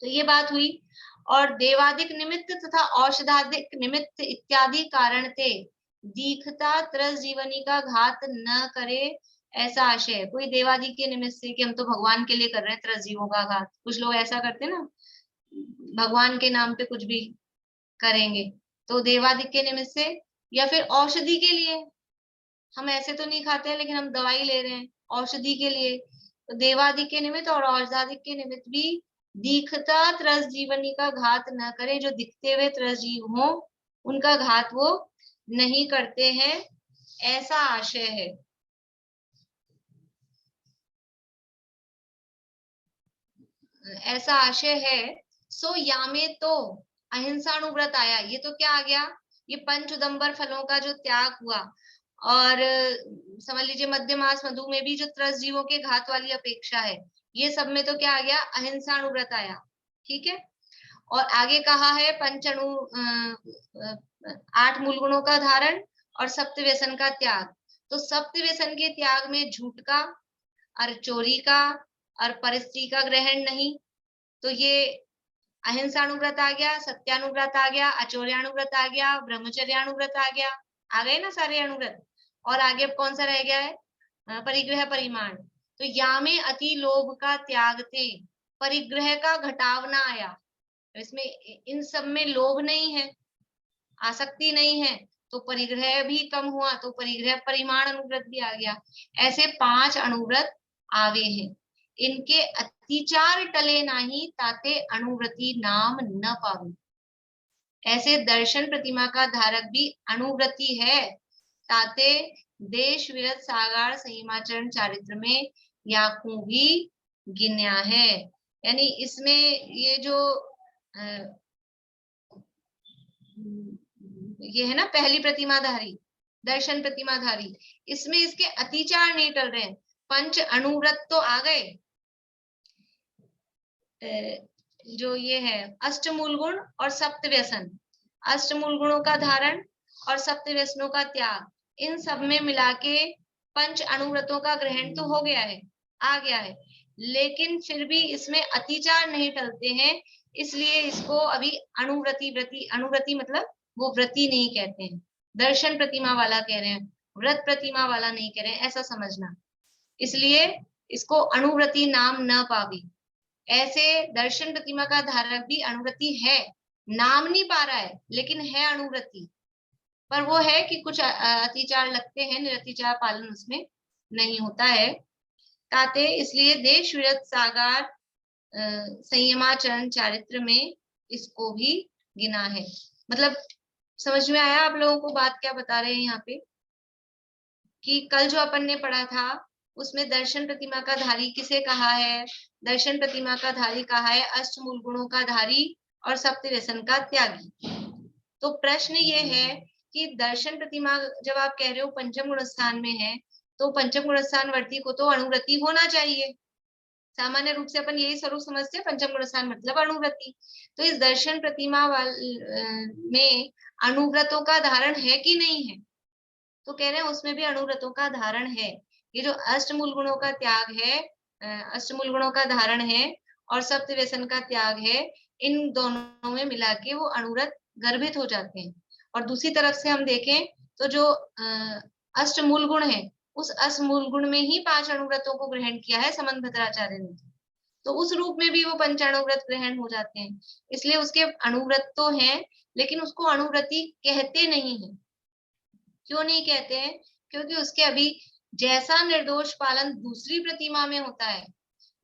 तो ये बात हुई। और देवादिक निमित्त तथा औषधादिक निमित्त इत्यादि कारण थे दीखता त्रस जीवनी का घात न करे, ऐसा आशय है। कोई देवादि के निमित्त से कि हम तो भगवान के लिए कर रहे हैं त्रस जीवों का घात, कुछ लोग ऐसा करते हैं ना, भगवान के नाम पे कुछ भी करेंगे, तो देवादिक के निमित्त से, या फिर औषधि के लिए, हम ऐसे तो नहीं खाते हैं लेकिन हम दवाई ले रहे हैं औषधि के लिए, तो देवादिक के निमित्त और औषधादिक के निमित्त भी दिखता त्रस जीवनी का घात न करे, जो दिखते हुए त्रस जीव हो उनका घात वो नहीं करते हैं, ऐसा आशय है। ऐसा आशय है। सो या में तो अहिंसानुव्रत आया, ये तो क्या आ गया? ये पंच उदंबर फलों का जो त्याग हुआ, और समझ लीजिए मध्य मास मधु में भी जो त्रस जीवों के घात वाली अपेक्षा है, ये सब में तो क्या आ गया? अहिंसानुव्रत आया, ठीक है। और आगे कहा है पंचअणु 8 मूल गुणों का धारण और सप्त व्यसन का त्याग। तो सप्त व्यसन के त्याग में झूठ का और चोरी का और परिस्त्री का ग्रहण नहीं, तो ये अहिंसानुव्रत आ गया, सत्यानुव्रत आ गया, अचौर्यानुव्रत आ गया, ब्रह्मचर्यानुव्रत आ गया, आ गए ना सारे अनुव्रत। और आगे कौन सा रह गया है? परिग्रह परिमाण। तो या में अति लोभ का त्याग थे, परिग्रह का घटाव ना आया, इसमें इन सब में लोभ नहीं है, आसक्ति नहीं है, तो परिग्रह भी कम हुआ, तो परिग्रह परिमाण अनुव्रत भी आ गया। ऐसे 5 अनुव्रत आवे हैं, इनके अतिचार टले नाही ताते अनुव्रति नाम न पावे। ऐसे दर्शन प्रतिमा का धारक भी अनुव्रति है, ताते देश विरत सागार संयमाचरण चारित्र में याकू भी गिन्या है। यानी इसमें ये जो ये है ना पहली प्रतिमाधारी, दर्शन प्रतिमाधारी, इसमें इसके अतिचार नहीं टल रहे। पंच अनुव्रत तो आ गए, जो ये है अष्टमूल गुण और सप्त व्यसन, अष्टमूल गुणों का धारण और सप्त व्यसनों का त्याग, इन सब में मिला के पंच अनुव्रतों का ग्रहण तो हो गया है, आ गया है, लेकिन फिर भी इसमें अतिचार नहीं टलते हैं, इसलिए इसको अभी अनुव्रति मतलब वो व्रति नहीं कहते हैं, दर्शन प्रतिमा वाला कह रहे हैं, व्रत प्रतिमा वाला नहीं कह रहे हैं, ऐसा समझना। इसलिए इसको अनुव्रति नाम न पावी। ऐसे दर्शन प्रतिमा का धारक भी अनुव्रति है, नाम नहीं पा रहा है लेकिन है अनुव्रति, पर वो है कि कुछ अतिचार लगते हैं, निरतिचार पालन उसमें नहीं होता है ताते, इसलिए देश विरत सागार संयमाचरण चारित्र में इसको भी गिना है। मतलब समझ में आया आप लोगों को बात क्या बता रहे हैं यहाँ पे? कि कल जो अपन ने पढ़ा था उसमें दर्शन प्रतिमा का धारी किसे कहा है? दर्शन प्रतिमा का धारी कहा है अष्टमूल गुणों का धारी और सप्त व्यसन का त्यागी। तो प्रश्न ये है कि दर्शन प्रतिमा जब आप कह रहे हो पंचम गुण स्थान में है, तो पंचम गुण स्थान वर्ती को तो अनुव्रति होना चाहिए, सामान्य रूप से अपन यही स्वरूप समझते हैं, पंचम गुण स्थान मतलब अणुव्रति। तो इस दर्शन प्रतिमा में अणुव्रतों का धारण है कि नहीं है? तो कह रहे हैं उसमें भी अणुव्रतों का धारण है। ये जो अष्टमूल गुणों का त्याग है, अष्टमूल गुणों का धारण है और सप्त व्यसन का त्याग है, इन दोनों में मिला के वो अणुव्रत गर्भित हो जाते हैं। और दूसरी तरफ से हम देखें तो जो अष्टमूल गुण है, उस अष्टमूल गुण में ही 5 अणुव्रतों को ग्रहण किया है समंत भद्राचार्य ने, तो उस रूप में भी वो पंचाणुव्रत ग्रहण हो जाते हैं। इसलिए उसके अणुव्रत तो हैं, लेकिन उसको अणुव्रति कहते नहीं है। क्यों नहीं कहते हैं? क्योंकि उसके अभी जैसा निर्दोष पालन दूसरी प्रतिमा में होता है,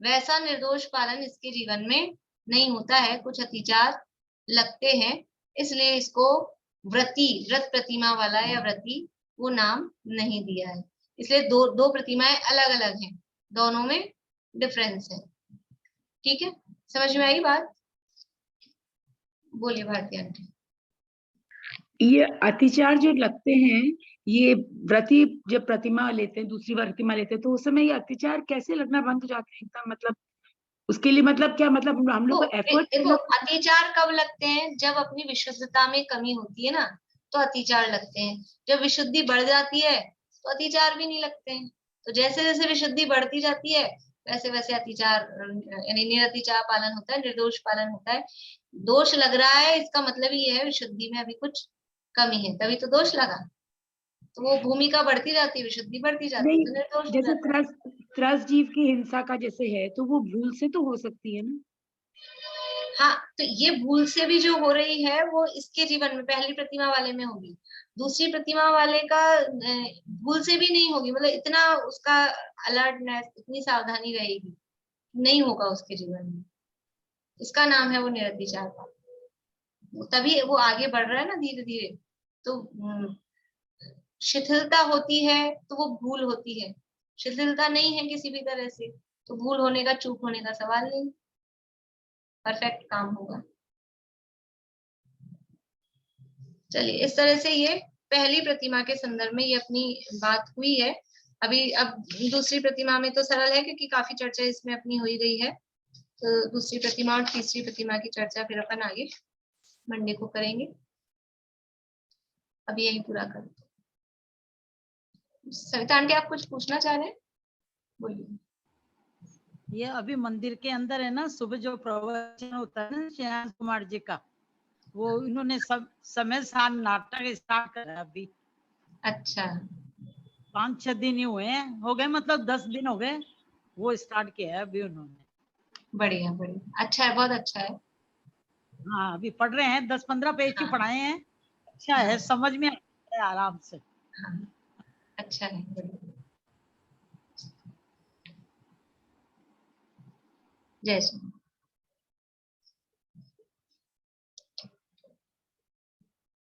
वैसा निर्दोष पालन इसके जीवन में नहीं होता है, कुछ अतिचार लगते हैं, इसलिए इसको व्रत प्रतिमा वाला या व्रती वो नाम नहीं दिया है। इसलिए दो प्रतिमाएं अलग अलग हैं, दोनों में डिफरेंस है। ठीक है, समझ में आई बात? बोलिए भारती आंटी। ये अतिचार जो लगते हैं, ये व्रती जब प्रतिमा लेते हैं, दूसरी प्रतिमा लेते हैं, तो उस समय ये अतिचार कैसे लगना बंद हो जाते हैं एकदम? मतलब उसके लिए मतलब क्या, मतलब हम लोग को एफर्ट देखो अतिचार कब लगते हैं? जब अपनी विशुद्धता में कमी होती है ना, तो अतिचार लगते हैं। जब विशुद्धि बढ़ जाती है तो अतिचार भी नहीं लगते हैं। तो जैसे जैसे विशुद्धि बढ़ती जाती है वैसे वैसे अतिचार यानी निरतिचार पालन होता है, निर्दोष पालन होता है। दोष लग रहा है इसका मतलब ये है विशुद्धि में अभी कुछ कमी है, तभी तो दोष लगा। तो वो भूमिका बढ़ती जाती है, विशुद्धि बढ़ती जाती है, तो निर्दोष हो जैसे जाता है। त्रस जीव की हिंसा का जैसे है, तो वो भूल से तो हो सकती है ना? हाँ, तो ये भूल से भी जो हो रही है वो इसके जीवन में पहली प्रतिमा वाले में होगी, दूसरी प्रतिमा वाले का भूल से भी नहीं होगी। मतलब इतना उसका अलर्टनेस, इतनी सावधानी रहेगी, नहीं होगा उसके जीवन में। इसका नाम है वो निरतिचार पालन। तभी वो आगे बढ़ रहा है ना धीरे धीरे। तो शिथिलता होती है तो वो भूल होती है, शिथिलता नहीं है किसी भी तरह से तो भूल होने का, चूक होने का सवाल नहीं, परफेक्ट काम होगा। चलिए, इस तरह से ये पहली प्रतिमा के संदर्भ में ये अपनी बात हुई है। अभी अब दूसरी प्रतिमा में तो सरल है क्योंकि काफी चर्चा इसमें अपनी हो ही गई है। तो दूसरी प्रतिमा और तीसरी प्रतिमा की चर्चा फिर अपन आगे मंडे को करेंगे। अभी यही पूरा कर। सविता आंटी, आप कुछ पूछना चाह रहे हैं? बोलिए। ये अभी मंदिर के अंदर है ना, सुबह जो प्रवचन होता है ना श्रेयांश कुमार जी का, वो इन्होंने सब समय सार नाटक स्टार्ट करा है अभी। अच्छा, 5-6 दिन ही हुए हैं, हो गए मतलब 10 दिन हो गए, वो स्टार्ट किया है अभी उन्होंने। बढ़िया बढ़िया, अच्छा है, बहुत अच्छा है। हाँ, अभी पढ़ रहे हैं, 10-15 पेज ही पढ़ाए हैं। अच्छा है, समझ में आता है आराम से। हाँ, अच्छा है, बढ़िया। जय श्री